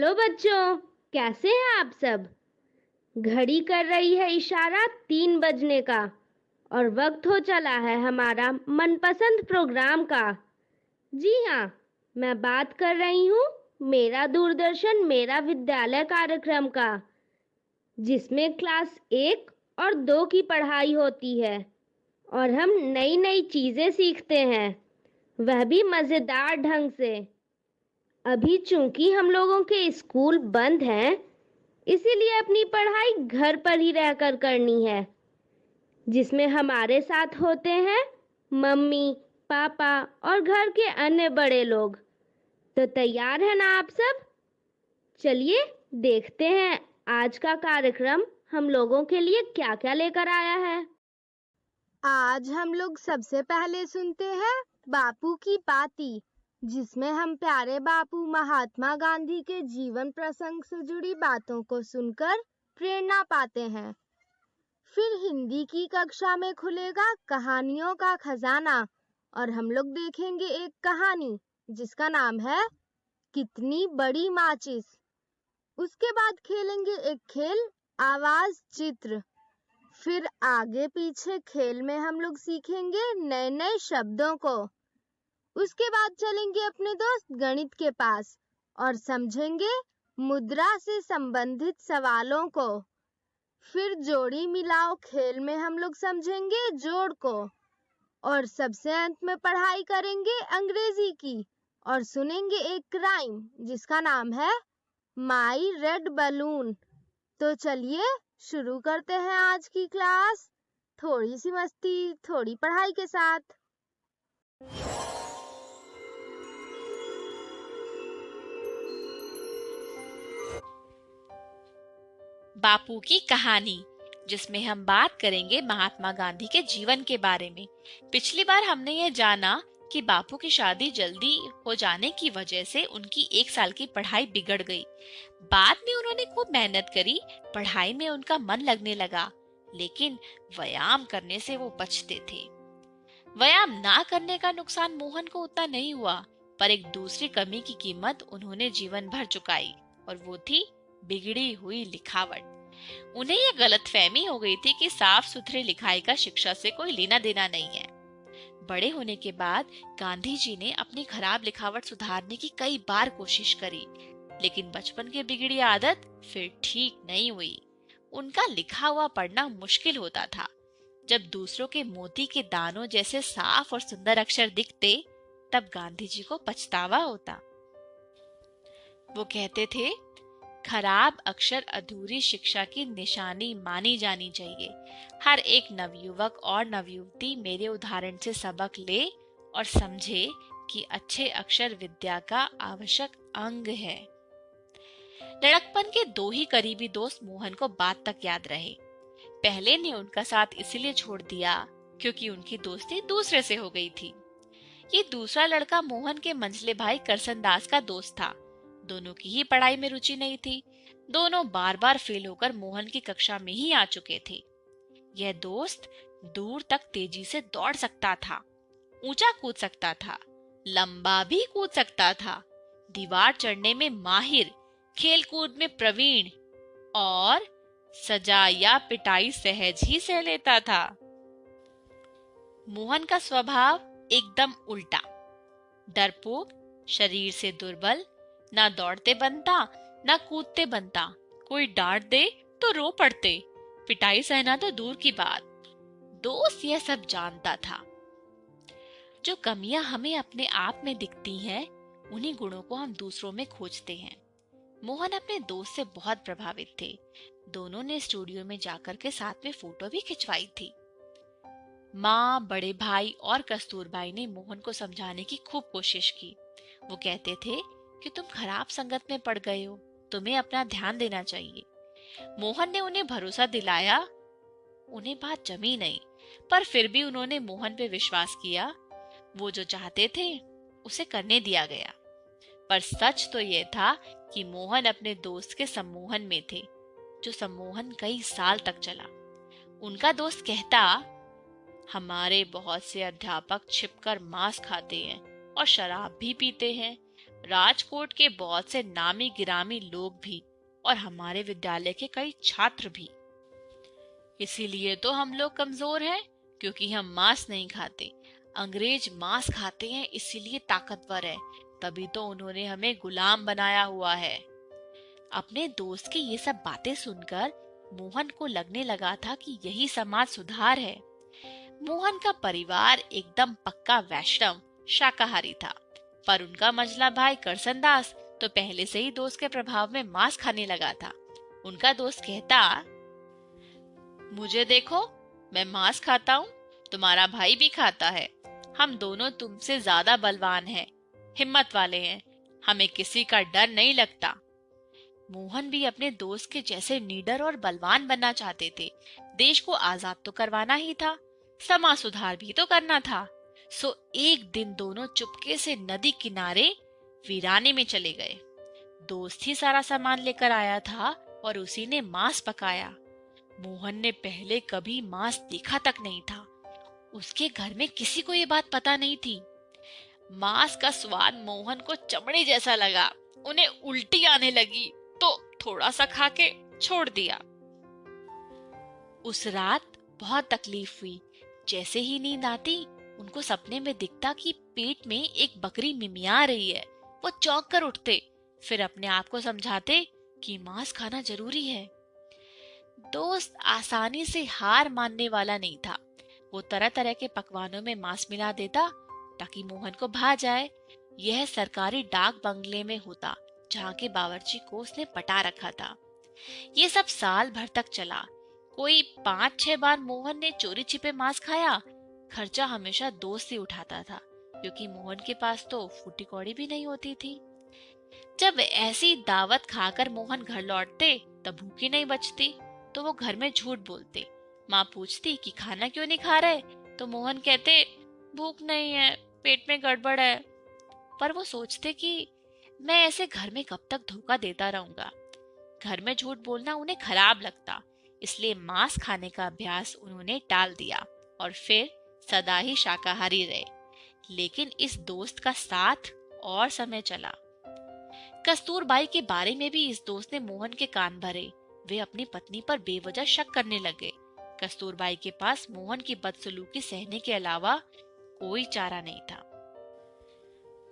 Hello बच्चों, कैसे हैं आप सब। घड़ी कर रही है इशारा 3 बजने का और वक्त हो चला है हमारा मनपसंद प्रोग्राम का। जी हाँ, मैं बात कर रही हूँ मेरा दूरदर्शन मेरा विद्यालय कार्यक्रम का, जिसमें क्लास 1 और 2 की पढ़ाई होती है और हम नई नई चीजें सीखते हैं, वह भी मजेदार ढंग से। अभी चूंकि हम लोगों के स्कूल बंद हैं, इसीलिए अपनी पढ़ाई घर पर ही रहकर करनी है, जिसमें हमारे साथ होते हैं मम्मी, पापा और घर के अन्य बड़े लोग। तो तैयार है ना आप सब। चलिए देखते हैं आज का कार्यक्रम हम लोगों के लिए क्या क्या लेकर आया है। आज हम लोग सबसे पहले सुनते हैं बापू की बाती, जिसमें हम प्यारे बापू महात्मा गांधी के जीवन प्रसंग से जुड़ी बातों को सुनकर प्रेरणा पाते हैं। फिर हिंदी की कक्षा में खुलेगा कहानियों का खजाना और हम लोग देखेंगे एक कहानी जिसका नाम है कितनी बड़ी माचिस। उसके बाद खेलेंगे एक खेल आवाज चित्र। फिर आगे पीछे खेल में हम लोग सीखेंगे नए नए शब्दों को। उसके बाद चलेंगे अपने दोस्त गणित के पास और समझेंगे मुद्रा से संबंधित सवालों को। फिर जोड़ी मिलाओ खेल में हम लोग समझेंगे जोड़ को। और सबसे अंत में पढ़ाई करेंगे अंग्रेजी की और सुनेंगे एक राइम जिसका नाम है माई रेड बलून। तो चलिए शुरू करते हैं आज की क्लास, थोड़ी सी मस्ती थोड़ी पढ़ाई के साथ। बापू की कहानी, जिसमें हम बात करेंगे महात्मा गांधी के जीवन के बारे में। पिछली बार हमने ये जाना कि बापू की शादी जल्दी हो जाने की वजह से उनकी 1 साल की पढ़ाई बिगड़ गई। बाद में उन्होंने खूब मेहनत करी, पढ़ाई में उनका मन लगने लगा, लेकिन व्यायाम करने से वो बचते थे। व्यायाम ना करने का नुकसान मोहन को उतना नहीं हुआ, पर एक दूसरी कमी की कीमत उन्होंने जीवन भर चुकाई, और वो थी बिगड़ी हुई लिखावट। उन्हें यह गलतफहमी हो गई थी कि साफ सुथरी लिखाई का शिक्षा से कोई लेना देना नहीं है। बड़े होने के बाद गांधी जी ने अपनी खराब लिखावट सुधारने की कई बार कोशिश करी, लेकिन बचपन की बिगड़ी आदत फिर ठीक नहीं हुई। उनका लिखा हुआ पढ़ना मुश्किल होता था। जब दूसरों के मोती के दानों जैसे साफ और सुंदर अक्षर दिखते, तब गांधी जी को पछतावा होता। वो कहते थे, खराब अक्षर अधूरी शिक्षा की निशानी मानी जानी चाहिए। हर एक नवयुवक और नवयुवती मेरे उदाहरण से सबक ले और समझे कि अच्छे अक्षर विद्या का आवश्यक अंग है। लड़कपन के 2 ही करीबी दोस्त मोहन को बात तक याद रहे। पहले ने उनका साथ इसलिए छोड़ दिया क्योंकि उनकी दोस्ती दूसरे से हो गई थी। ये दूसरा लड़का मोहन के मंझले भाई करसन दास का दोस्त था। दोनों की ही पढ़ाई में रुचि नहीं थी। दोनों बार बार फेल होकर मोहन की कक्षा में ही आ चुके थे। यह दोस्त दूर तक तेजी से दौड़ सकता था, ऊंचा कूद सकता था, लंबा भी कूद सकता था, दीवार चढ़ने में माहिर, खेल कूद में प्रवीण और सजा या पिटाई सहज ही सह लेता था। मोहन का स्वभाव एकदम उल्टा, डरपोक, शरीर से दुर्बल, ना दौड़ते बनता ना कूदते बनता। कोई डांट दे तो रो पड़ते, पिटाई सहना तो दूर की बात। दोस्त यह सब जानता था। जो कमियां हमें अपने आप में दिखती हैं, उन्हीं गुणों को हम दूसरों में खोजते हैं। मोहन अपने दोस्त से बहुत प्रभावित थे। दोनों ने स्टूडियो में जाकर के साथ में फोटो भी खिंचवाई थी। माँ, बड़े भाई और कस्तूरबाई ने मोहन को समझाने की खूब कोशिश की। वो कहते थे कि तुम खराब संगत में पड़ गए हो, तुम्हें अपना ध्यान देना चाहिए। मोहन ने उन्हें भरोसा दिलाया। उन्हें बात जमी नहीं, पर फिर भी उन्होंने मोहन पे विश्वास किया। वो जो चाहते थे उसे करने दिया गया। पर सच तो यह था कि मोहन अपने दोस्त के सम्मोहन में थे, जो सम्मोहन कई साल तक चला। उनका दोस्त कहता, हमारे बहुत से अध्यापक छिपकर मांस खाते हैं और शराब भी पीते हैं, राजकोट के बहुत से नामी गिरामी लोग भी और हमारे विद्यालय के कई छात्र भी। इसीलिए तो हम लोग कमजोर हैं, क्योंकि हम मांस नहीं खाते। अंग्रेज मांस खाते हैं, इसीलिए ताकतवर है। तभी तो उन्होंने हमें गुलाम बनाया हुआ है। अपने दोस्त की ये सब बातें सुनकर मोहन को लगने लगा था कि यही समाज सुधार है। मोहन का परिवार एकदम पक्का वैष्णव शाकाहारी था, पर उनका मंझला भाई करसनदास तो पहले से ही दोस्त के प्रभाव में मांस खाने लगा था। उनका दोस्त कहता, मुझे देखो, मैं मांस खाता हूँ, तुम्हारा भाई भी खाता है। हम दोनों तुमसे ज्यादा बलवान हैं, हिम्मत वाले हैं, हमें किसी का डर नहीं लगता। मोहन भी अपने दोस्त के जैसे निडर और बलवान बनना चाहते थे। देश को आजाद तो करवाना ही था, समाज सुधार भी तो करना था। सो एक दिन दोनों चुपके से नदी किनारे वीराने में चले गए। दोस्त ही सारा सामान लेकर आया था और उसी ने मांस पकाया। मोहन ने पहले कभी मांस देखा तक नहीं था। उसके घर में किसी को ये बात पता नहीं थी। मांस का स्वाद मोहन को चमड़े जैसा लगा। उन्हें उल्टी आने लगी तो थोड़ा सा खा के छोड़ दिया। उस रात बहुत तकलीफ हुई। जैसे ही नींद आती, उनको सपने में दिखता कि पेट में एक बकरी मिमिया रही है। वो चौंक कर उठते, फिर अपने आप को समझाते कि मांस खाना जरूरी है। दोस्त आसानी से हार मानने वाला नहीं था। वो तरह तरह के पकवानों में मांस मिला देता ताकि मोहन को भा जाए। यह सरकारी डाक बंगले में होता, जहाँ के बावर्ची को उसने पटा रखा था। ये सब साल भर तक चला। कोई 5-6 बार मोहन ने चोरी छिपे मांस खाया। खर्चा हमेशा दोस्त ही उठाता था, क्योंकि मोहन के पास तो फूटी कौड़ी भी नहीं होती थी। जब ऐसी दावत खाकर मोहन घर लौटते, तब भूखी नहीं बचती, तो वो घर में झूठ बोलते। माँ पूछती कि खाना क्यों नहीं खा रहे, तो मोहन कहते भूख नहीं है, पेट में गड़बड़ है। पर वो सोचते कि मैं ऐसे घर में कब तक धोखा देता रहूंगा। घर में झूठ बोलना उन्हें खराब लगता, इसलिए मांस खाने का अभ्यास उन्होंने टाल दिया और फिर सदा ही शाकाहारी रहे। लेकिन इस दोस्त का साथ और समय चला। कस्तूरबाई के बारे में भी इस दोस्त ने मोहन के कान भरे। वे अपनी पत्नी पर बेवजह शक करने लगे। कस्तूरबाई के पास मोहन की बदसलूकी सहने के अलावा कोई चारा नहीं था।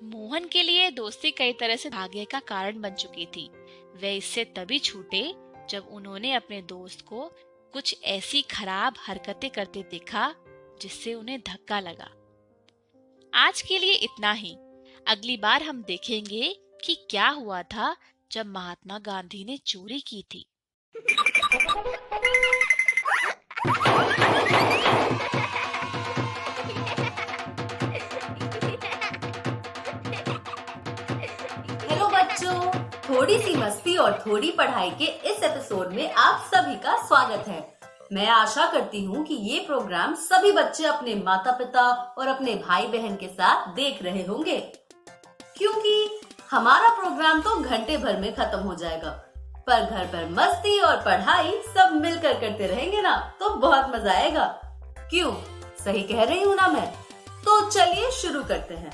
मोहन के लिए दोस्ती कई तरह से भाग्य का कारण बन चुकी थी। वे इससे तभी छूटे जब उन्होंने अपने दोस्त को कुछ ऐसी खराब हरकतें करते देखा जिससे उन्हें धक्का लगा। आज के लिए इतना ही। अगली बार हम देखेंगे कि क्या हुआ था जब महात्मा गांधी ने चोरी की थी। हेलो बच्चों, थोड़ी सी मस्ती और थोड़ी पढ़ाई के इस एपिसोड में आप सभी का स्वागत है। मैं आशा करती हूँ कि ये प्रोग्राम सभी बच्चे अपने माता पिता और अपने भाई बहन के साथ देख रहे होंगे, क्योंकि हमारा प्रोग्राम तो घंटे भर में खत्म हो जाएगा, पर घर पर मस्ती और पढ़ाई सब मिलकर करते रहेंगे ना, तो बहुत मजा आएगा। क्यों, सही कह रही हूँ ना मैं? तो चलिए शुरू करते हैं।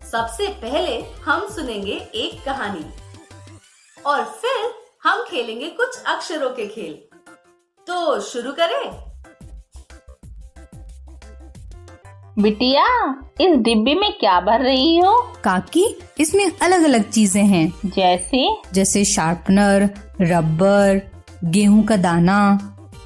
सबसे पहले हम सुनेंगे एक कहानी और फिर हम खेलेंगे कुछ अक्षरों के खेल। तो शुरू करें। बिटिया, इस डिब्बी में क्या भर रही हो? काकी, इसमें अलग अलग चीजें हैं। जैसे शार्पनर, रबर, गेहूं का दाना,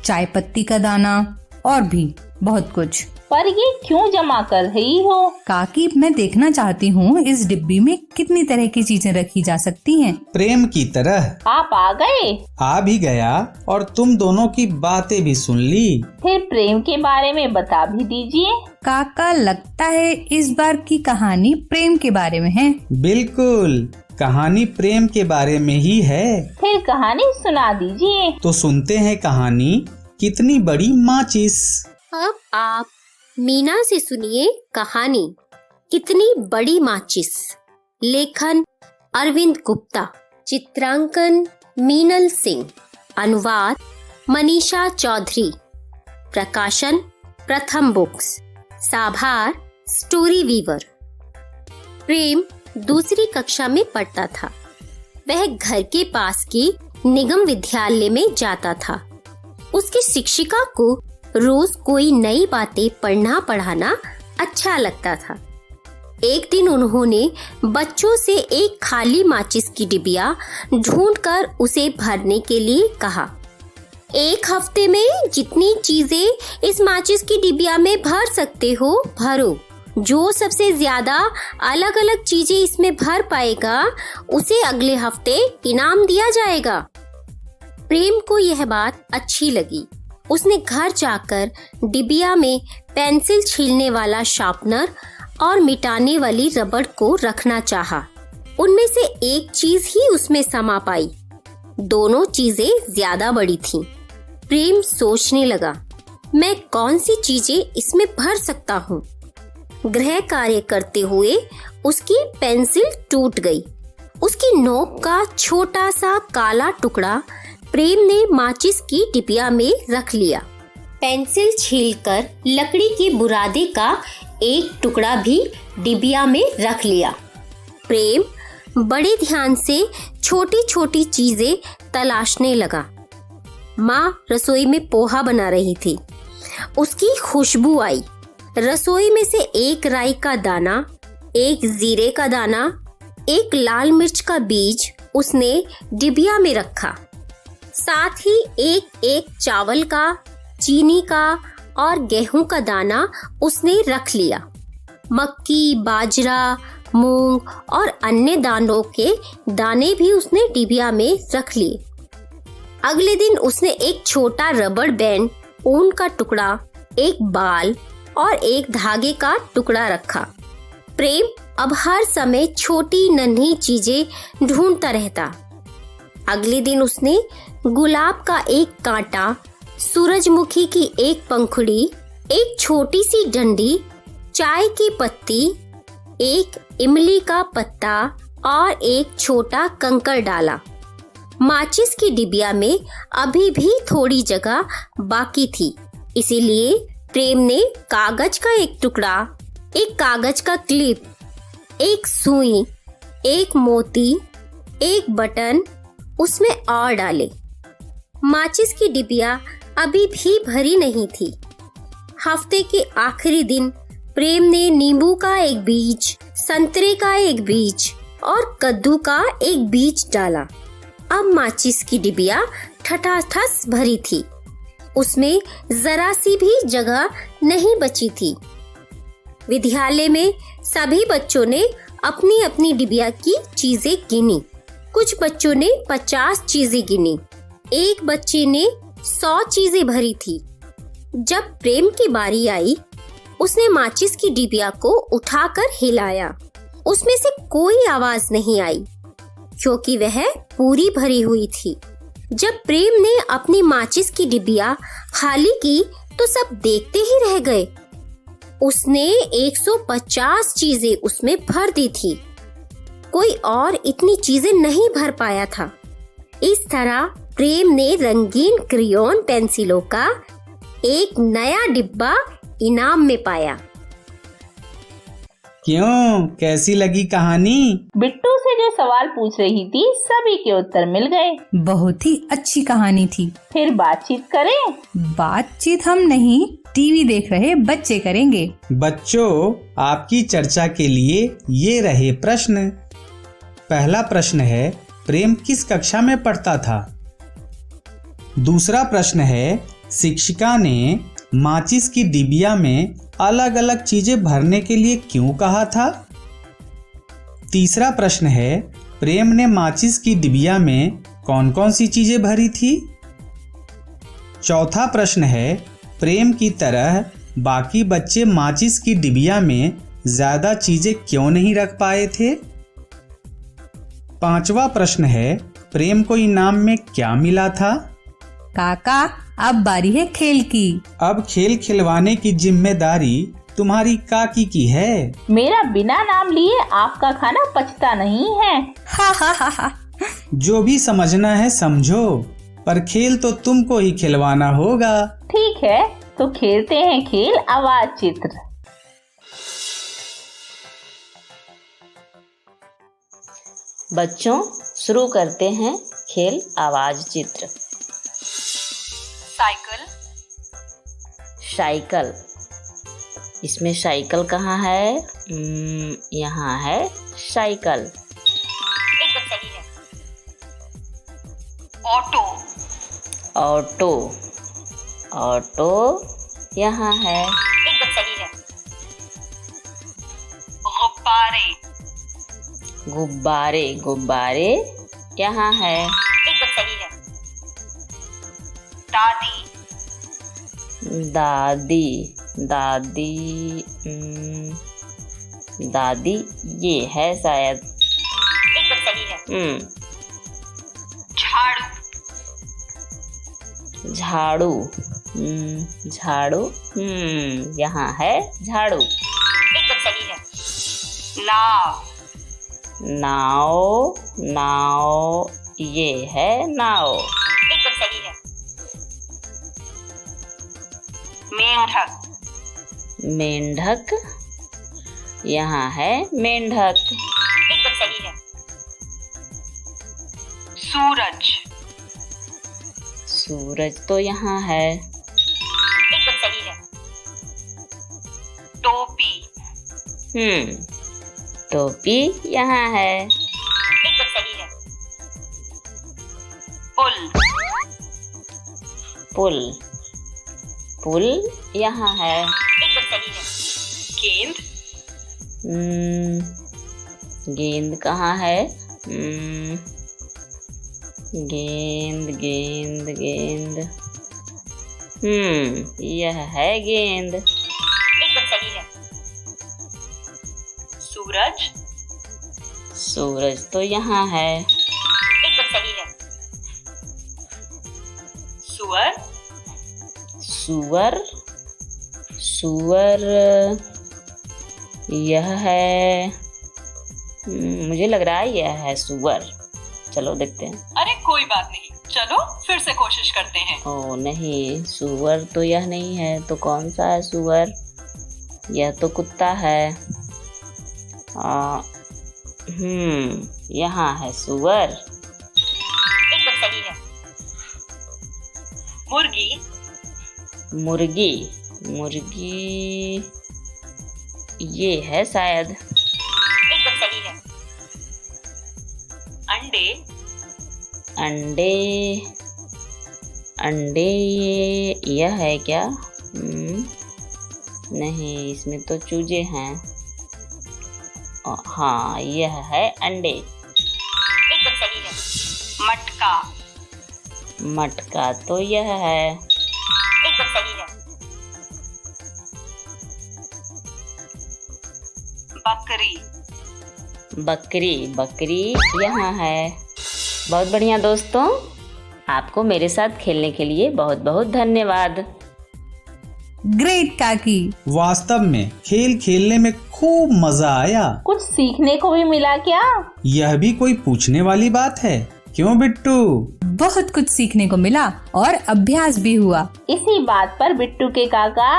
चाय पत्ती का दाना और भी बहुत कुछ। पर ये क्यों जमा कर रही हो? काकी, मैं देखना चाहती हूँ इस डिब्बी में कितनी तरह की चीजें रखी जा सकती हैं। प्रेम की तरह। आप आ गए? आ भी गया और तुम दोनों की बातें भी सुन ली। फिर प्रेम के बारे में बता भी दीजिए। काका, लगता है इस बार की कहानी प्रेम के बारे में है। बिल्कुल, कहानी प्रेम के बारे में ही है। फिर कहानी सुना दीजिए। तो सुनते हैं कहानी कितनी बड़ी माचिस। अब आप मीना से सुनिए कहानी कितनी बड़ी माचिस। लेखन अरविंद गुप्ता, चित्रांकन मीनल सिंह, अनुवाद मनीषा चौधरी, प्रकाशन प्रथम बुक्स। साभार स्टोरी वीवर। प्रेम दूसरी कक्षा में पढ़ता था। वह घर के पास के निगम विद्यालय में जाता था। उसकी शिक्षिका को रोज कोई नई बातें पढ़ना पढ़ाना अच्छा लगता था। एक दिन उन्होंने बच्चों से एक खाली माचिस की डिबिया ढूंढकर उसे भरने के लिए कहा। एक हफ्ते में जितनी चीजें इस माचिस की डिबिया में भर सकते हो भरो। जो सबसे ज्यादा अलग अलग चीजें इसमें भर पाएगा उसे अगले हफ्ते इनाम दिया जाएगा। प्रेम को यह बात अच्छी लगी। उसने घर जाकर डिबिया में पेंसिल छीलने वाला शार्पनर और मिटाने वाली रबड़ को रखना चाहा। उनमें से एक चीज ही उसमें समा पाई। दोनों चीजें ज्यादा बड़ी थीं। प्रेम सोचने लगा, मैं कौन सी चीजें इसमें भर सकता हूँ। गृह कार्य करते हुए उसकी पेंसिल टूट गई। उसकी नोक का छोटा सा काला टुकड़ा प्रेम ने माचिस की डिबिया में रख लिया। पेंसिल छीलकर लकड़ी के बुरादे का एक टुकड़ा भी डिबिया में रख लिया। प्रेम बड़े ध्यान से छोटी छोटी चीजें तलाशने लगा। माँ रसोई में पोहा बना रही थी। उसकी खुशबू आई। रसोई में से एक राई का दाना, एक जीरे का दाना, एक लाल मिर्च का बीज उसने डिबिया में रखा। साथ ही एक एक चावल का, चीनी का और गेहूं का दाना उसने रख लिया। मक्की, बाजरा, मूंग और अन्य दानों के दाने भी उसने डिबिया में रख लिए। अगले दिन उसने एक छोटा रबड़ बैंड, ऊन का टुकड़ा, एक बाल और एक धागे का टुकड़ा रखा। प्रेम अब हर समय छोटी नन्ही चीजें ढूंढता रहता। अगले दिन उसने गुलाब का एक कांटा, सूरजमुखी की एक पंखुड़ी, एक छोटी सी डंडी, चाय की पत्ती, एक इमली का पत्ता और एक छोटा कंकड़ डाला। माचिस की डिबिया में अभी भी थोड़ी जगह बाकी थी, इसीलिए प्रेम ने कागज का एक टुकड़ा, एक कागज का क्लिप, एक सुई, एक मोती, एक बटन उसमें और डाले। माचिस की डिबिया अभी भी भरी नहीं थी। हफ्ते के आखिरी दिन प्रेम ने नींबू का एक बीज, संतरे का एक बीज और कद्दू का एक बीज डाला। अब माचिस की डिबिया ठठाठस भरी थी। उसमें जरा सी भी जगह नहीं बची थी। विद्यालय में सभी बच्चों ने अपनी अपनी डिबिया की चीजें गिनी। कुछ बच्चों ने 50 चीजें गिनी। एक बच्चे ने 100 चीजें भरी थी। जब प्रेम की बारी आई, उसने माचिस की डिबिया को उठाकर हिलाया। उसमें से कोई आवाज नहीं आई क्योंकि वह पूरी भरी हुई थी। जब प्रेम ने अपनी माचिस की डिबिया खाली की तो सब देखते ही रह गए। उसने 150 चीजें उसमें भर दी थी। कोई और इतनी चीजें नहीं भर पाया था। इस तरह प्रेम ने रंगीन क्रेयॉन पेंसिलों का एक नया डिब्बा इनाम में पाया। क्यों, कैसी लगी कहानी? बिट्टू से जो सवाल पूछ रही थी सभी के उत्तर मिल गए। बहुत ही अच्छी कहानी थी। फिर बातचीत करें? बातचीत हम नहीं, टीवी देख रहे बच्चे करेंगे। बच्चों, आपकी चर्चा के लिए ये रहे प्रश्न। पहला प्रश्न है, प्रेम किस कक्षा में पढ़ता था? दूसरा प्रश्न है, शिक्षिका ने माचिस की डिबिया में अलग अलग चीजें भरने के लिए क्यों कहा था? तीसरा प्रश्न है, प्रेम ने माचिस की डिबिया में कौन कौन सी चीजें भरी थी? चौथा प्रश्न है, प्रेम की तरह बाकी बच्चे माचिस की डिबिया में ज्यादा चीजें क्यों नहीं रख पाए थे? पांचवा प्रश्न है, प्रेम को इनाम में क्या मिला था? काका, अब बारी है खेल की। अब खेल खिलवाने की जिम्मेदारी तुम्हारी काकी की है। मेरा बिना नाम लिए आपका खाना पचता नहीं है। हा हा हा हा। जो भी समझना है समझो, पर खेल तो तुमको ही खिलवाना होगा। ठीक है, तो खेलते हैं खेल आवाज चित्र। बच्चों, शुरू करते हैं खेल आवाज चित्र। Cycle, cycle. इसमें साइकिल कहाँ है? यहाँ है साइकिल। एकदम सही है। Auto, auto. ऑटो यहाँ है। एकदम सही है। गुब्बारे, गुब्बारे। गुब्बारे यहाँ है। एकदम सही है। दादी, दादी। दादी। दादी ये है शायद। एकदम सही है। झाड़ू, झाड़ू। झाड़ू। यहाँ है झाड़ू। एकदम सही है। नाव, नाव। नाव ये है नाव। एकदम सही है। मेंढक, मेंढक यहाँ है मेंढक। एकदम सही है। सूरज, सूरज तो यहाँ है। एकदम सही है। टोपी, टोपी यहाँ है। एकदम सही है। पुल, पुल। पुल यहाँ है। एकदम सही है। गेंद, गेंद कहाँ है? गेंद गेंद गेंद। यह है गेंद। एकदम सही है। सूरज, सूरज तो यहाँ है। एकदम सही है। सुअर, सुअर। सुअर यह है। मुझे लग रहा है यह है सुअर। चलो देखते हैं। अरे कोई बात नहीं, चलो फिर से कोशिश करते हैं। ओ नहीं, सुअर तो यह नहीं है। तो कौन सा है सुअर? यह तो कुत्ता है। यहाँ है सुअर। एकदम सही है। मुर्गी, मुर्गी। मुर्गी ये है शायद। एकदम सही है। अंडे, अंडे। अंडे यह है क्या? नहीं, इसमें तो चूजे हैं। हाँ, यह है अंडे। एकदम सही है। मटका, मटका तो यह है। एकदम सही है। बकरी, बकरी। बकरी यहाँ है। बहुत बढ़िया दोस्तों, आपको मेरे साथ खेलने के लिए बहुत बहुत धन्यवाद। ग्रेट काकी। वास्तव में खेल खेलने में खूब मजा आया। कुछ सीखने को भी मिला क्या? यह भी कोई पूछने वाली बात है, क्यों बिट्टू? बहुत कुछ सीखने को मिला और अभ्यास भी हुआ। इसी बात पर बिट्टू के काका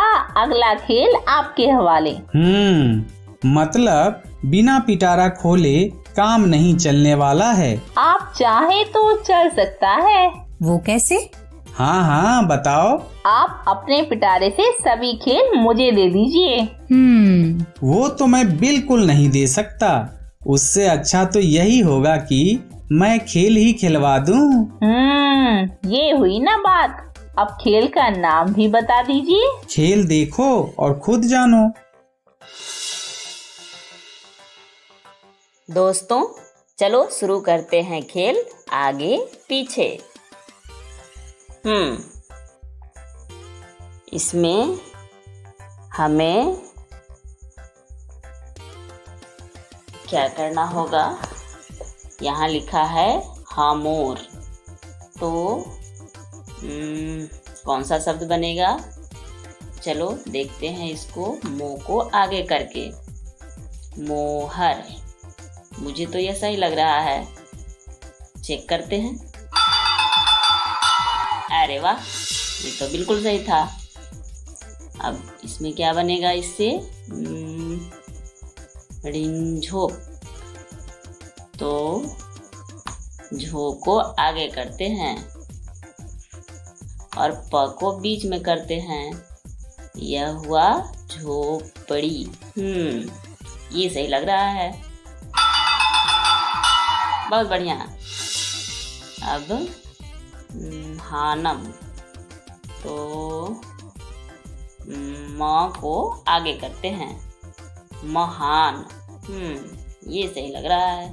अगला खेल आपके हवाले। मतलब बिना पिटारा खोले काम नहीं चलने वाला है। आप चाहे तो चल सकता है। वो कैसे? हाँ बताओ। आप अपने पिटारे से सभी खेल मुझे दे दीजिए। वो तो मैं बिल्कुल नहीं दे सकता। उससे अच्छा तो यही होगा कि मैं खेल ही खिलवा दूं। ये हुई ना बात। अब खेल का नाम भी बता दीजिए। खेल देखो और खुद जानो। दोस्तों, चलो शुरू करते हैं खेल आगे पीछे। इसमें हमें क्या करना होगा? यहाँ लिखा है हामोर। तो कौन सा शब्द बनेगा? चलो देखते हैं इसको मो को आगे करके। मोहर। मुझे तो ये सही लग रहा है। चेक करते हैं। अरे वाह, ये तो बिल्कुल सही था। अब इसमें क्या बनेगा? इससे रिंझोप। तो झो को आगे करते हैं और प को बीच में करते हैं। यह हुआ झोपड़ी। ये सही लग रहा है। बहुत बढ़िया। अब हानम, तो म को आगे करते हैं। महान। ये सही लग रहा है।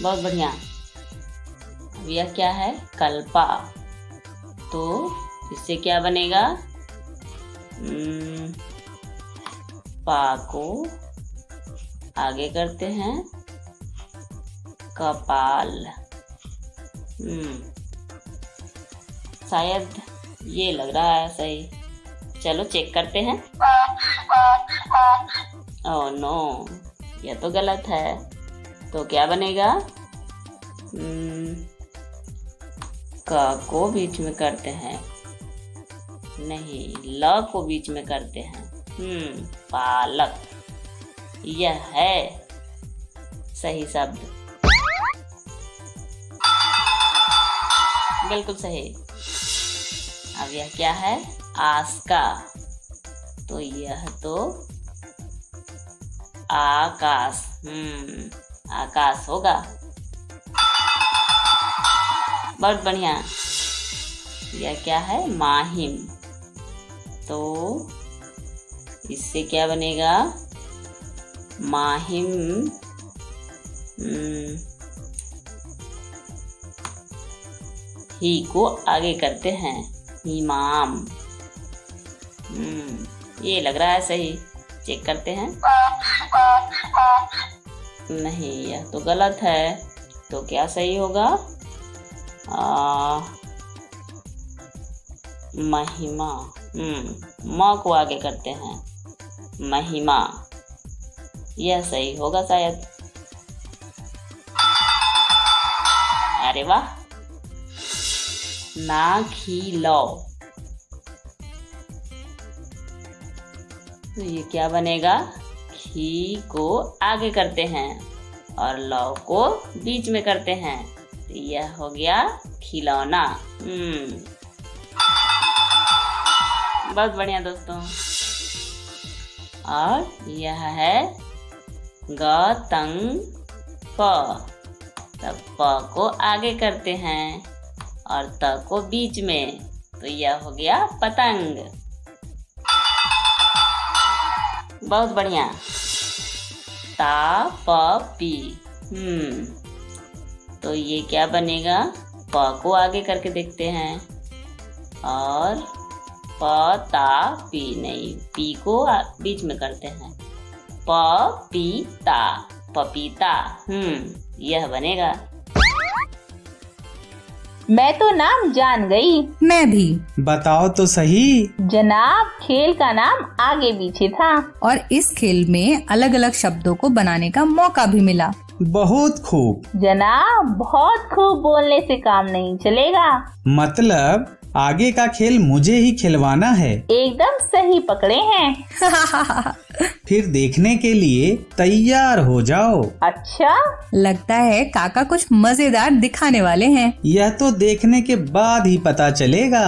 बहुत बढ़िया। अब यह क्या है? कल्पा। तो इससे क्या बनेगा? पा को आगे करते हैं। कपाल। शायद ये लग रहा है सही। चलो चेक करते हैं। ओह नो, यह तो गलत है। तो क्या बनेगा? क को बीच में करते हैं। नहीं, ल को बीच में करते हैं। पालक। यह है सही शब्द। बिल्कुल सही। अब यह क्या है? आस्का। तो यह तो आकाश। आकाश होगा। बहुत बढ़िया। यह क्या है? माहिम। तो इससे क्या बनेगा? माहिम। ही को आगे करते हैं। इमाम। ये लग रहा है सही। चेक करते हैं। नहीं, यह तो गलत है। तो क्या सही होगा? महिमा। म को आगे करते हैं। महिमा। यह सही होगा शायद। अरे वाह। नाखिलो। तो ये क्या बनेगा? खी को आगे करते हैं और लौ को बीच में करते हैं। तो यह हो गया खिलौना। बहुत बढ़िया दोस्तों। और यह है गतंग प। तब प को आगे करते हैं और त को बीच में। तो यह हो गया पतंग। बहुत बढ़िया। ता प पी। तो ये क्या बनेगा? प को आगे करके देखते हैं और प ता पी। नहीं, पी को बीच में करते हैं। पपीता। पपीता। यह बनेगा। मैं तो नाम जान गई। मैं भी। बताओ तो सही। जनाब, खेल का नाम आगे पीछे था और इस खेल में अलग अलग शब्दों को बनाने का मौका भी मिला। बहुत खूब। जनाब, बहुत खूब। बोलने से काम नहीं चलेगा। मतलब आगे का खेल मुझे ही खिलवाना है। एकदम सही पकड़े हैं। फिर देखने के लिए तैयार हो जाओ। अच्छा, लगता है काका कुछ मजेदार दिखाने वाले हैं। यह तो देखने के बाद ही पता चलेगा।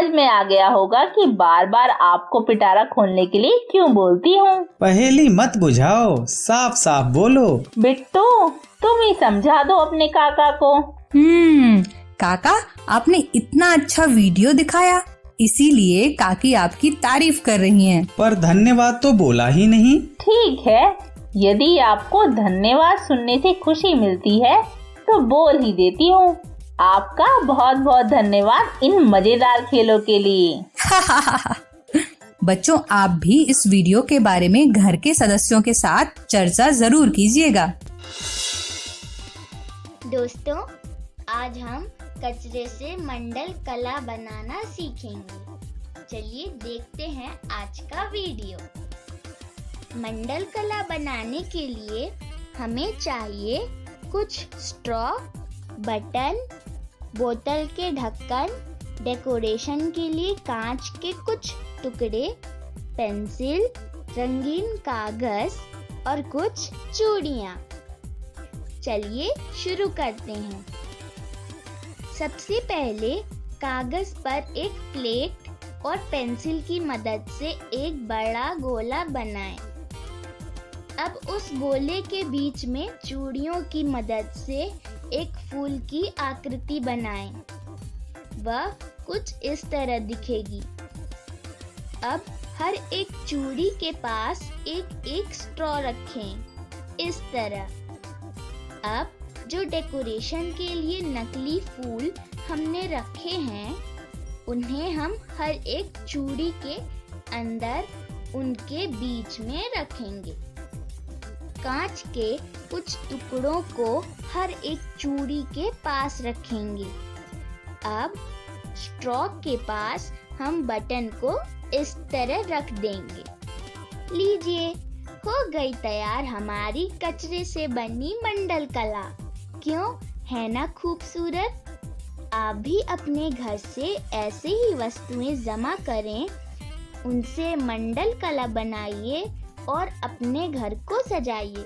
समझ में आ गया होगा कि बार बार आपको पिटारा खोलने के लिए क्यों बोलती हूँ। पहेली मत बुझाओ, साफ साफ बोलो। बिट्टू, तुम ही समझा दो अपने काका को। काका, आपने इतना अच्छा वीडियो दिखाया, इसीलिए काकी आपकी तारीफ कर रही हैं। पर धन्यवाद तो बोला ही नहीं। ठीक है, यदि आपको धन्यवाद सुनने से खुशी मिलती है तो बोल ही देती हूँ। आपका बहुत बहुत धन्यवाद इन मजेदार खेलों के लिए। बच्चों, आप भी इस वीडियो के बारे में घर के सदस्यों के साथ चर्चा जरूर कीजिएगा। दोस्तों, आज हम कचरे से मंडल कला बनाना सीखेंगे। चलिए देखते हैं आज का वीडियो। मंडल कला बनाने के लिए हमें चाहिए कुछ स्ट्रॉ, बटन, बोतल के ढक्कन, डेकोरेशन के लिए कांच के कुछ टुकड़े, पेंसिल, रंगीन कागज और कुछ चूड़ियाँ। चलिए शुरू करते हैं। सबसे पहले कागज पर एक प्लेट और पेंसिल की मदद से एक बड़ा गोला बनाएं। अब उस गोले के बीच में चूड़ियों की मदद से एक फूल की आकृति बनाएं। वह कुछ इस तरह दिखेगी। अब हर एक चूड़ी के पास एक एक स्ट्रॉ रखें, इस तरह। अब जो डेकोरेशन के लिए नकली फूल हमने रखे हैं, उन्हें हम हर एक चूड़ी के अंदर उनके बीच में रखेंगे। कांच के कुछ टुकड़ों को हर एक चूड़ी के पास रखेंगे। अब स्ट्रॉ के पास हम बटन को इस तरह रख देंगे। लीजिए, हो गई तैयार हमारी कचरे से बनी मंडल कला। क्यों, है ना खूबसूरत? आप भी अपने घर से ऐसे ही वस्तुएं जमा करें, उनसे मंडल कला बनाइए और अपने घर को सजाइए।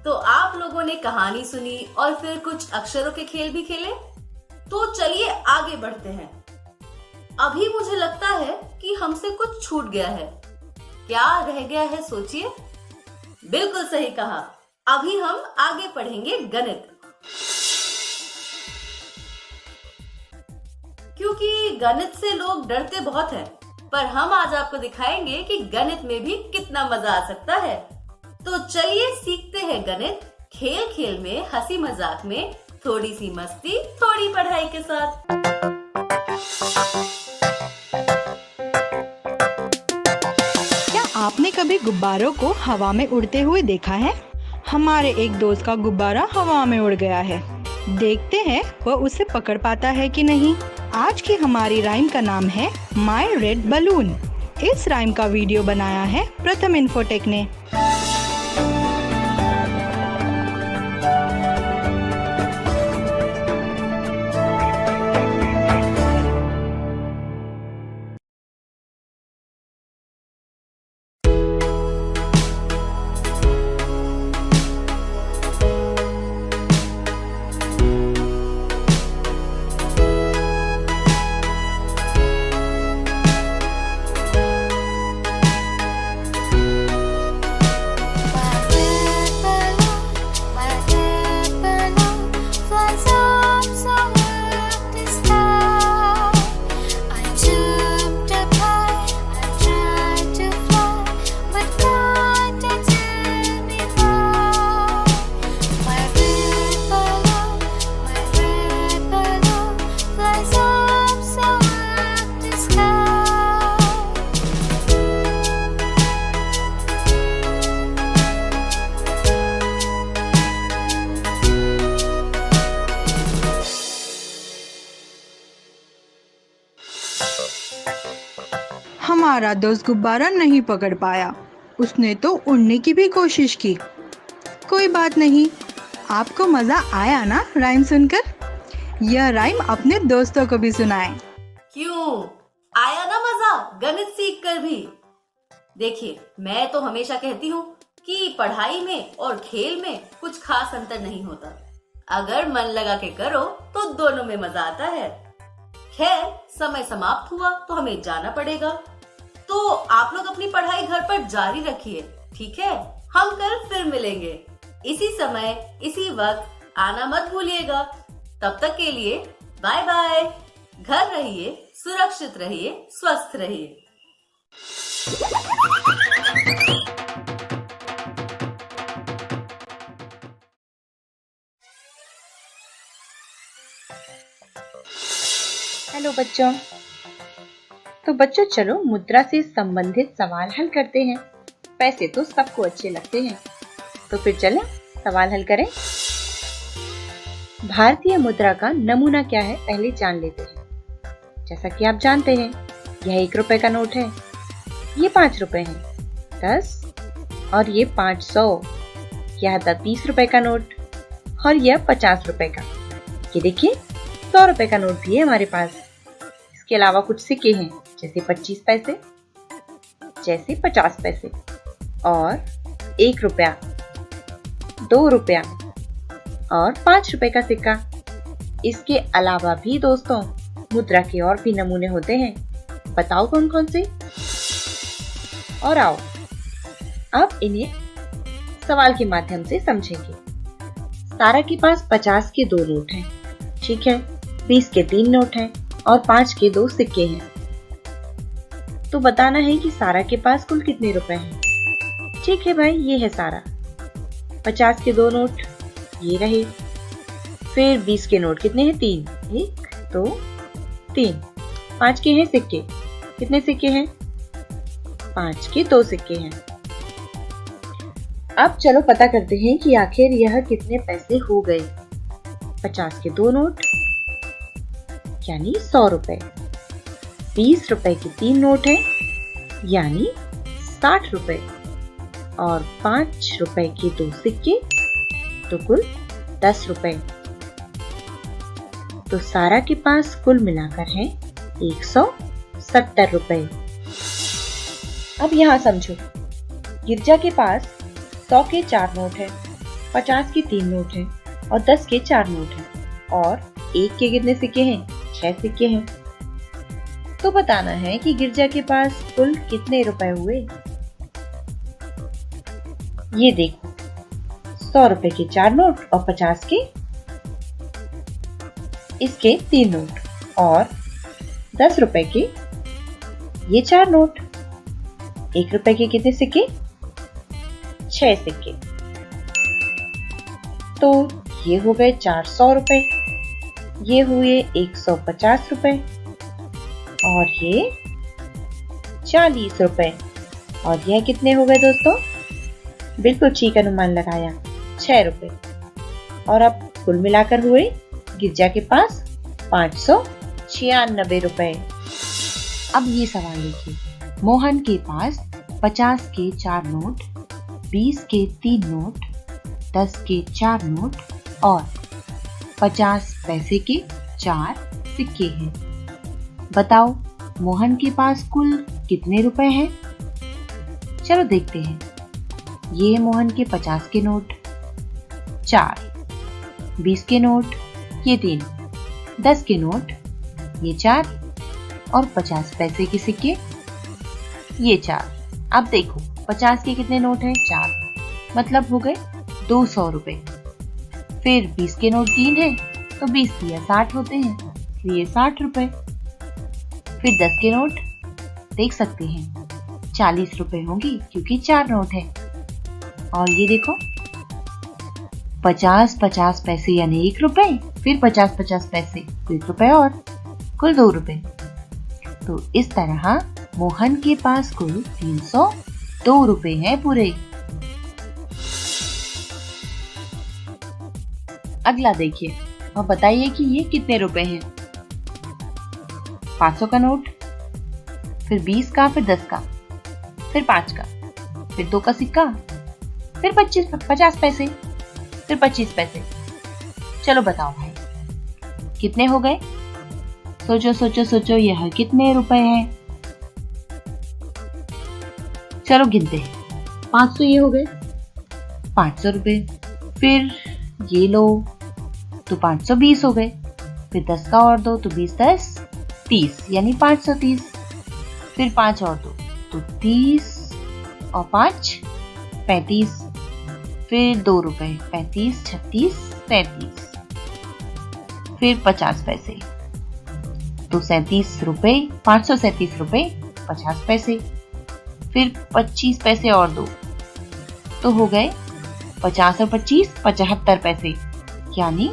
तो आप लोगों ने कहानी सुनी और फिर कुछ अक्षरों के खेल भी खेले। तो चलिए आगे बढ़ते हैं। अभी मुझे लगता है कि हमसे कुछ छूट गया है। क्या रह गया है, सोचिए। बिल्कुल सही कहा। अभी हम आगे पढ़ेंगे गणित। क्योंकि गणित से लोग डरते बहुत हैं, पर हम आज आपको दिखाएंगे कि गणित में भी कितना मजा आ सकता है। तो चलिए सीखते हैं गणित, खेल खेल में, हंसी मजाक में, थोड़ी सी मस्ती, थोड़ी पढ़ाई के साथ। क्या आपने कभी गुब्बारों को हवा में उड़ते हुए देखा है? हमारे एक दोस्त का गुब्बारा हवा में उड़ गया है। देखते हैं वह उसे पकड़ पाता है कि नहीं। आज की हमारी राइम का नाम है माय रेड बलून। इस राइम का वीडियो बनाया है प्रथम इन्फोटेक ने। हमारा दोस्त गुब्बारा नहीं पकड़ पाया। उसने तो उड़ने की भी कोशिश की। कोई बात नहीं, आपको मजा आया ना राइम सुनकर? यह राइम अपने दोस्तों को भी सुनाएं। क्यों, आया ना मजा गणित सीख कर भी? देखिए, मैं तो हमेशा कहती हूँ कि पढ़ाई में और खेल में कुछ खास अंतर नहीं होता। अगर मन लगा के करो तो दोनों में मजा आता है। खैर, समय समाप्त हुआ तो हमें जाना पड़ेगा। तो आप लोग अपनी पढ़ाई घर पर जारी रखिए, ठीक है? हम कल फिर मिलेंगे इसी समय इसी वक्त। आना मत भूलिएगा। तब तक के लिए बाय बाय। घर रहिए, सुरक्षित रहिए, स्वस्थ रहिए। हेलो बच्चों। तो बच्चों चलो मुद्रा से संबंधित सवाल हल करते हैं। पैसे तो सबको अच्छे लगते हैं, तो फिर चलें सवाल हल करें। भारतीय मुद्रा का नमूना क्या है पहले जान लेते हैं। जैसा कि आप जानते हैं, यह 1 रुपए का नोट है, ये 5 रुपए है, 10 और ये 500। यह 20 रुपए का नोट और यह 50 रुपए का। ये देखिए 100 रुपए का नोट भी है हमारे पास। इसके अलावा कुछ सिक्के हैं, जैसे 25 पैसे, जैसे 50 पैसे और 1 रुपया, 2 रुपया और 5 रुपए का सिक्का। इसके अलावा भी दोस्तों मुद्रा के और भी नमूने होते हैं। बताओ कौन कौन से? और आओ अब इन्हें सवाल के माध्यम से समझेंगे। सारा के पास 50 के 2 नोट हैं, ठीक है, 20 के 3 नोट हैं और 5 के 2 सिक्के हैं। तो बताना है कि सारा के पास कुल कितने रुपए हैं। ठीक है भाई, ये है सारा। 50 के 2 नोट ये रहे। फिर 20 के नोट कितने हैं? 3, 1 2 3। 5 के हैं सिक्के, कितने सिक्के हैं? 5 के 2 सिक्के हैं। अब चलो पता करते हैं कि आखिर यह कितने पैसे हो गए। 50 के 2 नोट यानी 100 रुपए, 20 रुपए के 3 नोट हैं यानी 60 रुपए और 5 रुपए के 2 सिक्के, तो कुल 10 रुपए। तो सारा के पास कुल मिलाकर है 170 रुपए। अब यहाँ समझो, गिरजा के पास 100 के 4 नोट है, 50 के 3 नोट है और 10 के 4 नोट है और 1 के कितने सिक्के हैं? 6 सिक्के हैं। तो बताना है कि गिरजा के पास कुल कितने रुपए हुए। ये देखो, 100 रुपए के 4 नोट और 50 के इसके 3 नोट और 10 रुपए के ये 4 नोट। 1 रुपए के कितने सिक्के? 6 सिक्के। तो ये हो गए 400 रुपए, ये हुए 150 रुपए और ये 40 रुपए। और यह कितने हो गए दोस्तों? बिल्कुल ठीक अनुमान लगाया, 6 रुपए। और अब कुल मिलाकर हुए गिरजा के पास 596 रुपए। अब ये सवाल देखिए, मोहन के पास 50 के 4 नोट, 20 के 3 नोट, 10 के 4 नोट और 50 पैसे के 4 सिक्के हैं। बताओ मोहन के पास कुल कितने रुपए हैं? चलो देखते हैं। ये है मोहन के 50 के नोट 4, 20 के नोट ये 3, 10 के नोट ये 4 और 50 पैसे के सिक्के ये 4। अब देखो 50 के कितने नोट हैं? 4, मतलब हो गए 200 रुपए। फिर 20 के नोट 3 हैं, तो 20 दिया 60 होते हैं, इसलिए 60 रुपए। फिर 10 के नोट देख सकते हैं 40 रुपए होंगी क्योंकि 4 नोट है। और ये देखो 50 पैसे यानी 1 रुपए, फिर 50 पैसे तो 1 रुपए और कुल 2 रुपए। तो इस तरह मोहन के पास कुल 302 रुपए हैं पूरे। अगला देखिए और बताइए कि ये कितने रुपए हैं। 500 का नोट, फिर 20 का, फिर 10 का, फिर 5 का, फिर 2 का सिक्का, फिर 50 पैसे, फिर 25 पैसे। चलो बताओ भाई कितने हो गए? सोचो सोचो सोचो, यह कितने रुपए हैं? चलो गिनते हैं। 500 ये हो गए 500 रुपए, फिर ये लो तो 520 हो गए। फिर 10 का और 2 तो 20 10 30 यानी 530। फिर 5 और 2 तो 30 और 5 35। फिर 2 रुपए 35 36 37। फिर 50 पैसे तो 37 रुपए 537 रुपए 50 पैसे। फिर 25 पैसे और 2 तो हो गए 50 और 25 75 पैसे यानी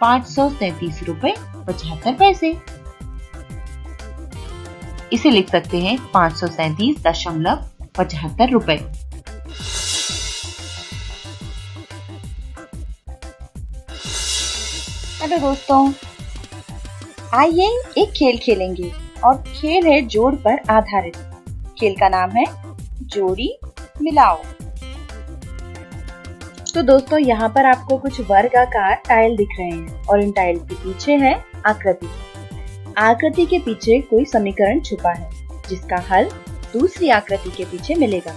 537 रुपए 75 पैसे। इसे लिख सकते हैं 537.75 रुपए। हेलो दोस्तों, आइए एक खेल खेलेंगे और खेल है जोड़ पर आधारित। खेल का नाम है जोड़ी मिलाओ। तो दोस्तों, यहाँ पर आपको कुछ वर्गाकार टाइल दिख रहे हैं और इन टाइल के पीछे है आकृति। आकृति के पीछे कोई समीकरण छुपा है जिसका हल दूसरी आकृति के पीछे मिलेगा।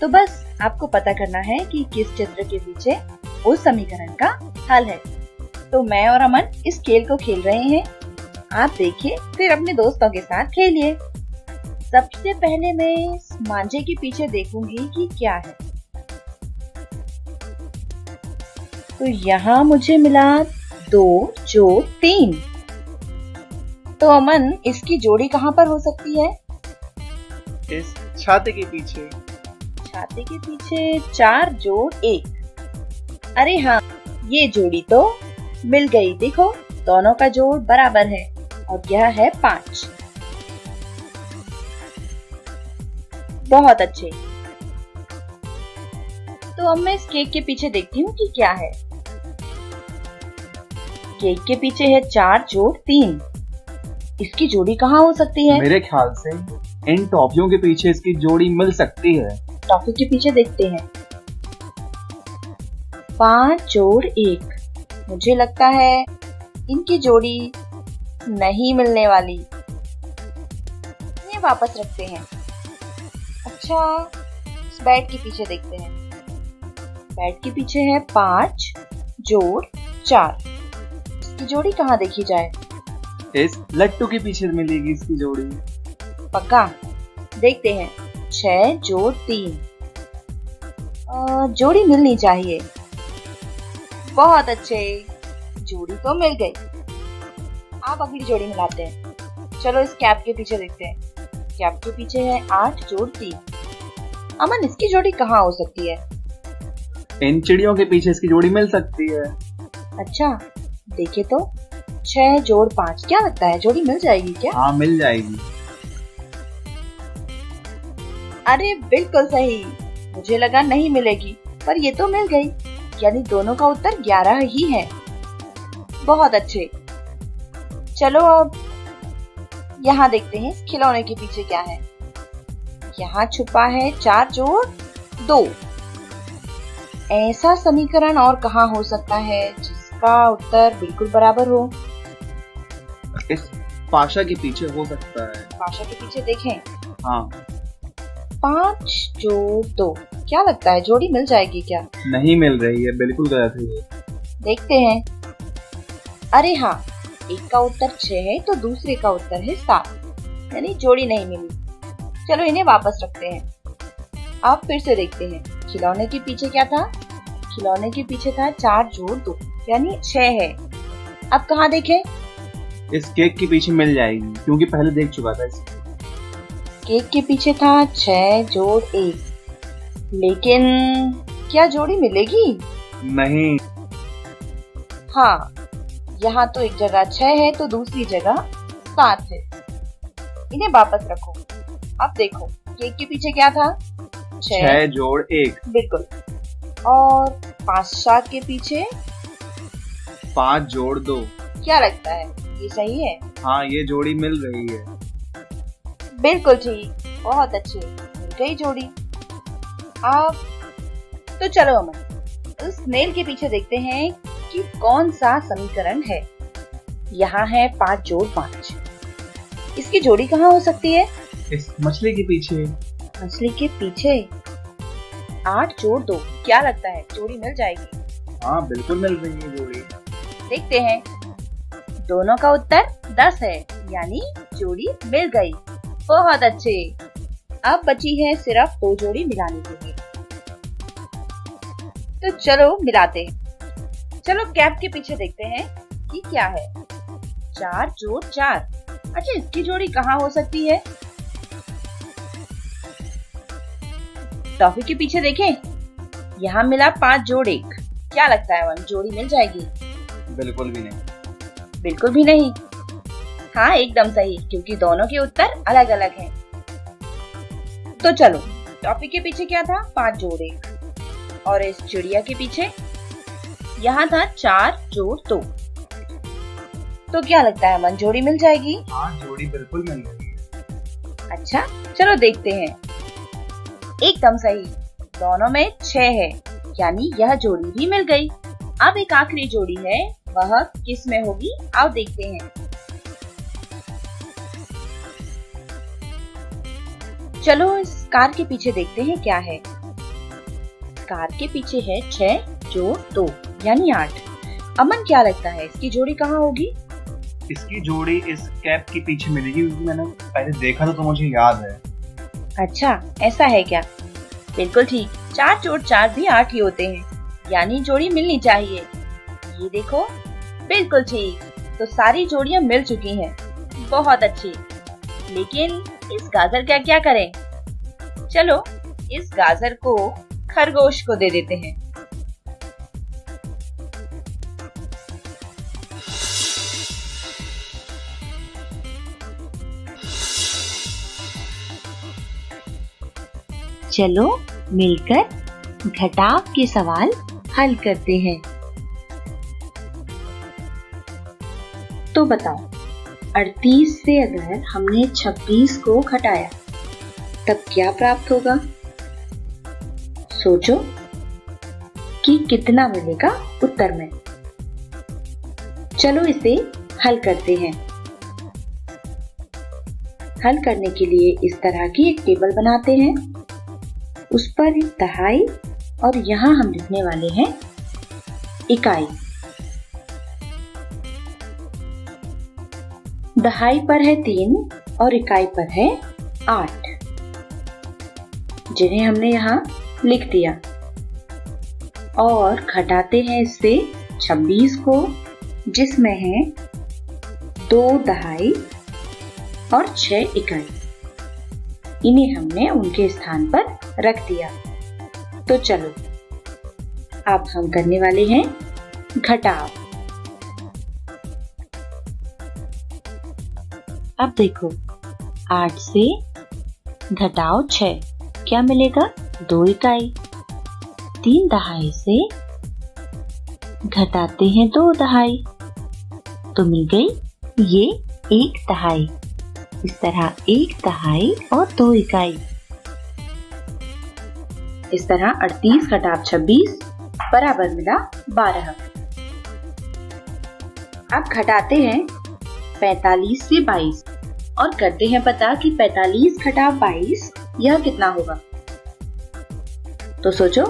तो बस आपको पता करना है कि किस चित्र के पीछे उस समीकरण का हल है। तो मैं और अमन इस खेल को खेल रहे हैं, आप देखिए फिर अपने दोस्तों के साथ खेलिए। सबसे पहले मैं मांझे के पीछे देखूंगी कि क्या है। तो यहाँ मुझे मिला 2 जोड़ 3। तो अमन, इसकी जोड़ी कहाँ पर हो सकती है? इस छाते के पीछे। छाते के पीछे 4 जोड़ 1। अरे हाँ, ये जोड़ी तो मिल गई। देखो, दोनों का जोड़ बराबर है और यह है 5। बहुत अच्छे। तो अब मैं इस केक के पीछे देखती हूँ कि क्या है। केक के पीछे है 4 जोड़ 3। इसकी जोड़ी कहाँ हो सकती है? मेरे ख्याल से इन टॉफियों के पीछे इसकी जोड़ी मिल सकती है। टॉफी के पीछे देखते हैं। 5 जोड़ 1। मुझे लगता है इनकी जोड़ी नहीं मिलने वाली। ये वापस रखते हैं। अच्छा, इस बैट के पीछे देखते हैं। बैट के पीछे है 5 जोड़ 4। इसकी जोड़ी कहाँ देखी जाए? इस लट्टू के पीछे मिलेगी इसकी जोड़ी। पक्का? देखते हैं। 6 जोड़ 3। जोड़ी मिलनी चाहिए। बहुत अच्छे, जोड़ी तो मिल गई। आप अगली जोड़ी मिलाते हैं। चलो इस कैप के पीछे देखते हैं। कैप के पीछे है 8 जोड़ 3। अमन, इसकी जोड़ी कहाँ हो सकती है? इन चिड़ियों के पीछे इसकी जोड़ी मिल सकती है। अच्छा, देखे तो 6 जोड़ 5। क्या लगता है, जोड़ी मिल जाएगी क्या? हाँ, मिल जाएगी। अरे बिल्कुल सही। मुझे लगा नहीं मिलेगी, पर ये तो मिल गई। यानी दोनों का उत्तर 11 ही है। बहुत अच्छे। चलो अब यहाँ देखते हैं इस खिलौने के पीछे क्या है। यहाँ छुपा है 4 जोड़ 2। ऐसा समीकरण और कहाँ हो सकता है जिसका उत्तर बिल्कुल बराबर हो? इस पाशा के पीछे हो सकता है। पाशा के पीछे देखें। हाँ। 5 जोड़ 2। क्या लगता है, जोड़ी मिल जाएगी क्या? नहीं मिल रही है, बिल्कुल गलत है। देखते हैं। अरे हाँ, एक का उत्तर 6 है तो दूसरे का उत्तर है 7, यानी जोड़ी नहीं मिली। चलो इन्हें वापस रखते हैं। अब फिर से देखते हैं। खिलौने के पीछे क्या था? खिलौने के पीछे था 4 जोड़ 2 यानी 6 है। अब कहाँ देखें? इस केक के पीछे मिल जाएगी क्योंकि पहले देख चुका था इसे। केक के पीछे था 6 जोड़ 1। लेकिन क्या जोड़ी मिलेगी? नहीं। हाँ, यहाँ तो एक जगह 6 है तो दूसरी जगह 7 है। इन्हें वापस रखो। अब देखो, केक के पीछे क्या था? 6 जोड़ 1। बिल्कुल। और पाशा के पीछे 5 जोड़ 2। क्या लगता है, ये सही है? हाँ, ये जोड़ी मिल रही है। बिल्कुल ठीक, बहुत अच्छी, मिल गई जोड़ी। अब तो चलो अमन, उस स्नेल के पीछे देखते हैं कि कौन सा समीकरण है। यहाँ है 5 जोड़ 5। इसकी जोड़ी कहाँ हो सकती है? इस मछली के पीछे। मछली के पीछे 8 जोड़ 2। क्या लगता है, जोड़ी मिल जाएगी? हाँ, बिल्कुल मिल रही है जोड़ी। देखते हैं। दोनों का उत्तर 10 है, यानी जोड़ी मिल गई। बहुत अच्छे। अब बची है सिर्फ 2 जोड़ी मिलाने के लिए। तो चलो मिलाते हैं। चलो कैप के पीछे देखते हैं कि क्या है। 4 जोड़ 4। अच्छा, इसकी जोड़ी कहाँ हो सकती है? टॉफी के पीछे देखें, यहाँ मिला 5 जोड़ 1। क्या लगता है वन, जोड़ी मिल जाएगी? बिल्कुल भी नहीं। बिल्कुल भी नहीं। हाँ, एकदम सही, क्योंकि दोनों के उत्तर अलग अलग हैं। तो चलो, टॉफी के पीछे क्या था? 5 जोड़ 1। और इस चिड़िया के पीछे यहाँ था 4 जोड़ 2। तो क्या लगता है मन, जोड़ी मिल जाएगी? हाँ, जोड़ी बिल्कुल मिल जाएगी। अच्छा, चलो देखते हैं। एकदम सही, दोनों में 6 है, यानी यह जोड़ी भी मिल गई। अब एक आखिरी जोड़ी है, वह किस में होगी? आओ देखते हैं। चलो इस कार के पीछे देखते हैं क्या है। कार के पीछे है 6 जोड़ 2, यानी 8। अमन, क्या लगता है इसकी जोड़ी कहाँ होगी? इसकी जोड़ी इस कैप के पीछे मिलेगी, क्योंकि मैंने पहले देखा था तो मुझे याद है। अच्छा, ऐसा है क्या? बिल्कुल ठीक, 4 जोड़ 4 भी 8 ही होते हैं, यानी जोड़ी मिलनी चाहिए। ये देखो, बिल्कुल ठीक। तो सारी जोड़ियां मिल चुकी हैं। बहुत अच्छी। लेकिन इस गाजर का क्या करें? चलो इस गाजर को खरगोश को दे देते हैं। चलो मिलकर घटाव के सवाल हल करते हैं। तो बताओ, 38 से अगर हमने 26 को घटाया तब क्या प्राप्त होगा? सोचो कि कितना मिलेगा उत्तर में। चलो इसे हल करते हैं। हल करने के लिए इस तरह की एक टेबल बनाते हैं। उस पर एक दहाई और यहाँ हम लिखने वाले हैं इकाई। दहाई पर है 3 और इकाई पर है 8, जिन्हें हमने यहाँ लिख दिया। और घटाते हैं इससे 26 को, जिसमें है 2 दहाई और 6 इकाई। इन्हें हमने उनके स्थान पर रख दिया। तो चलो अब हम करने वाले हैं घटाव। अब देखो, 8 से घटाओ 6, क्या मिलेगा? 2 इकाई। 3 दहाई से घटाते हैं 2 दहाई, तो मिल गई ये 1 दहाई। इस तरह 1 दहाई और 2 इकाई। इस तरह 38 घटाव 26 बराबर मिला 12। अब घटाते हैं 45 से 22 और करते हैं पता कि 45 घटाव 22 यह कितना होगा। तो सोचो,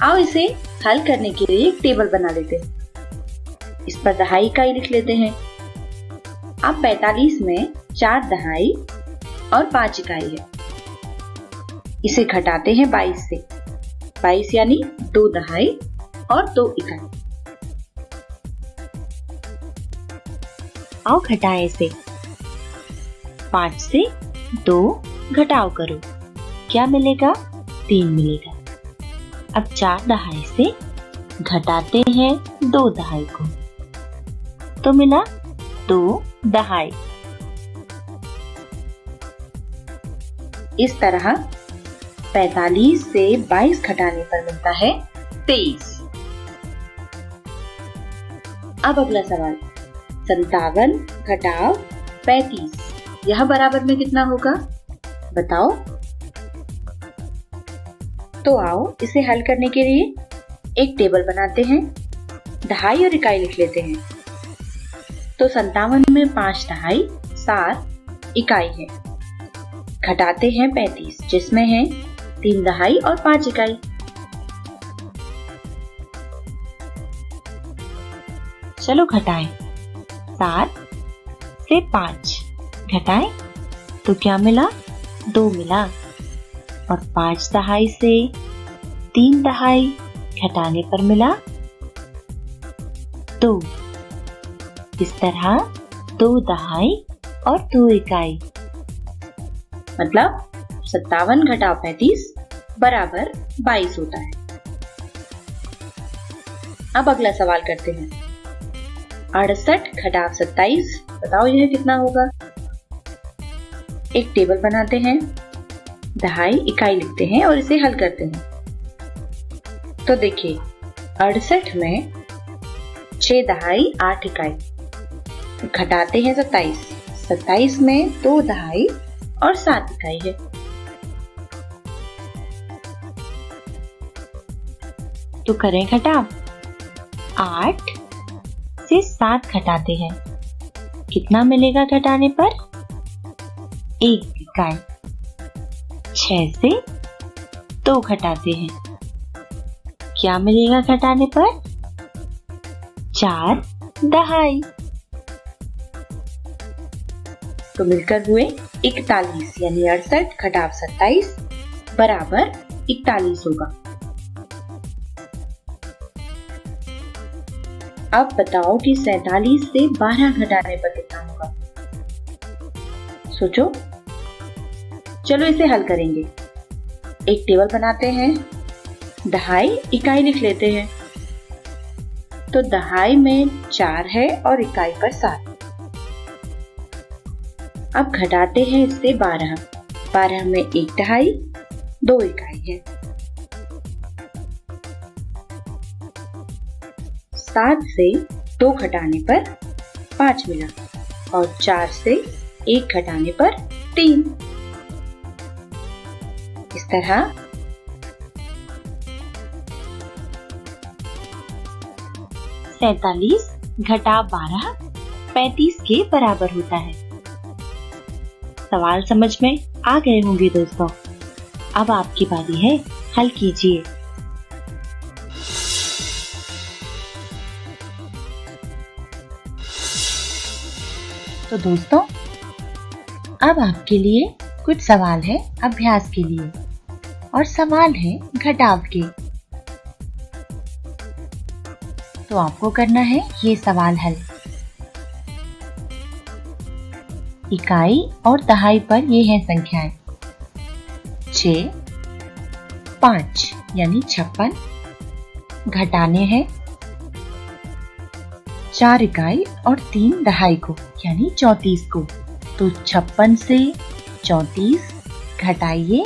आओ इसे हल करने के लिए एक टेबल बना लेते हैं। इस पर दहाई इकाई लिख लेते हैं। अब 45 में 4 दहाई और 5 इकाई है। इसे घटाते हैं 22 से। 22 यानी 2 दहाई और 2 इकाई। आओ घटाएं इसे। 5 से 2 घटाव करो, क्या मिलेगा? 3 मिलेगा। अब 4 दहाई से घटाते हैं 2 दहाई को, तो मिला 2 दहाई। इस तरह 45 से 22 घटाने पर मिलता है 23। अब अगला सवाल, 57 घटाव 35, यह बराबर में कितना होगा? बताओ। तो आओ इसे हल करने के लिए एक टेबल बनाते हैं। दहाई और इकाई लिख लेते हैं। तो 57 में 5 दहाई 7 इकाई है। घटाते हैं 35, जिसमें है 3 दहाई और 5 इकाई। चलो घटाएं। 7 से 5 घटाएं तो क्या मिला? 2 मिला। और 5 दहाई से 3 दहाई घटाने पर मिला 2। इस तरह 2 दहाई और 2 इकाई, मतलब 57 घटाव 35 बराबर 22 होता है। अब अगला सवाल करते हैं। 68 घटाव 27, बताओ यह कितना होगा? एक टेबल बनाते हैं, दहाई इकाई लिखते हैं और इसे हल करते हैं। तो देखिए 68 में 6 दहाई 8 इकाई, घटाते हैं 27। 27 में 2 दहाई और 7 इकाई है। तो करें घटाव। 8 से 7 घटाते हैं, कितना मिलेगा घटाने पर? 1 इकाई। 6 से 2 घटाते हैं, क्या मिलेगा घटाने पर? 4 दहाई। तो मिलकर हुए 41, यानी 68 घटाव 27 बराबर 41 होगा। अब बताओ कि 47 से 12 घटाने पर कितना होगा? सोचो। चलो इसे हल करेंगे। एक टेबल बनाते हैं, दहाई इकाई लिख लेते हैं। तो दहाई में 4 है और इकाई पर 7। अब घटाते हैं इससे 12। 12 में 1 दहाई 2 इकाई है। 7 से 2 घटाने पर 5 मिला और 4 से 1 घटाने पर 3। इस तरह 47 घटाव 12 35 के बराबर होता है। सवाल समझ में आ गए होंगे दोस्तों। अब आपकी बारी है, हल कीजिए। तो दोस्तों अब आपके लिए कुछ सवाल है अभ्यास के लिए, और सवाल है घटाव के। तो आपको करना है ये सवाल हल। इकाई और दहाई पर ये हैं संख्याएं 6, 5 यानी 56, घटाने हैं 4 इकाई और 3 दहाई को यानी 34 को। तो 56 से 34 घटाइए।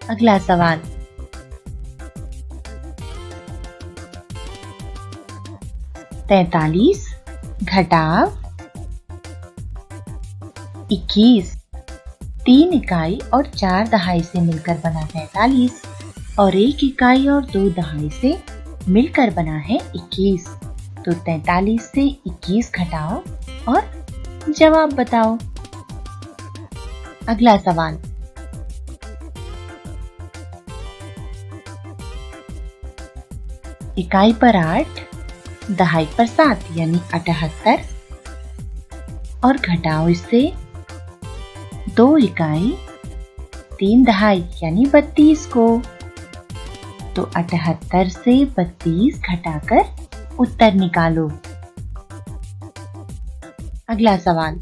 अगला सवाल, तैतालीस घटाव 21, 3 इकाई और 4 दहाई से मिलकर बना 43 और 1 इकाई और 2 दहाई से मिलकर बना है 21। तो 43 से 21 घटाओ और जवाब बताओ। अगला सवाल, इकाई पर 8, दहाई पर 7 यानी 78 और घटाओ इससे 2 इकाई 3 दहाई यानी 32 को। तो 78 से 32 घटाकर उत्तर निकालो। अगला सवाल,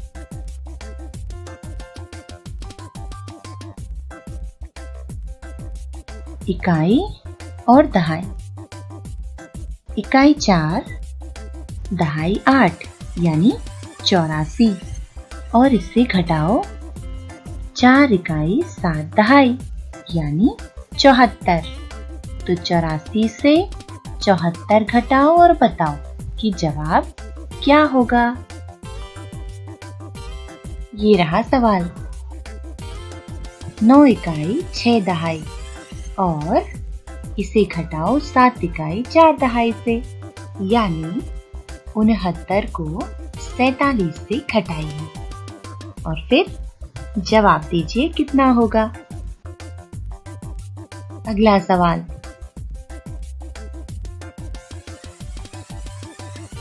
इकाई और दहाई। इकाई 4, दहाई 8 यानी 84 और इससे घटाओ 4 इकाई 7 दहाई यानी 74। तो 84 से 74 घटाओ और बताओ कि जवाब क्या होगा। ये रहा सवाल। 9 इकाई 6 दहाई और इसे घटाओ 7 इकाई 4 दहाई से यानी 69 को 47 से घटाइए और फिर जवाब दीजिए कितना होगा। अगला सवाल,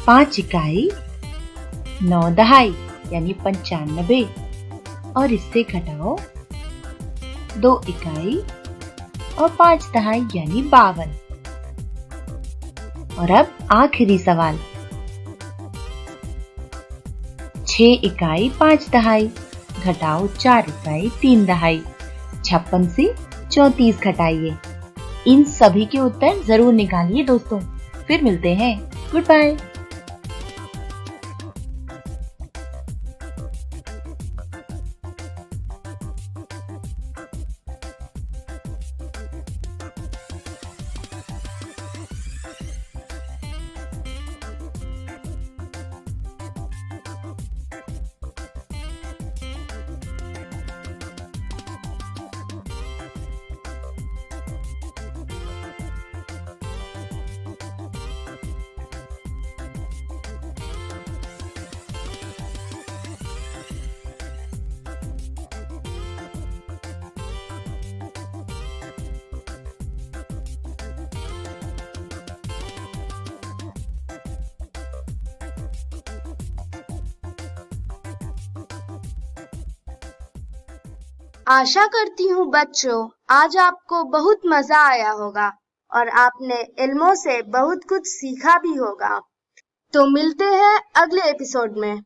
5 इकाई 9 दहाई यानी 95 और इससे घटाओ 2 इकाई और 5 दहाई यानी 52। और अब आखिरी सवाल, 6 इकाई 5 दहाई घटाओ 4 इकाई 3 दहाई, 56 से 34 घटाइए। इन सभी के उत्तर जरूर निकालिए दोस्तों। फिर मिलते हैं, गुड बाय। आशा करती हूँ बच्चों आज आपको बहुत मजा आया होगा और आपने इल्मों से बहुत कुछ सीखा भी होगा। तो मिलते हैं अगले एपिसोड में।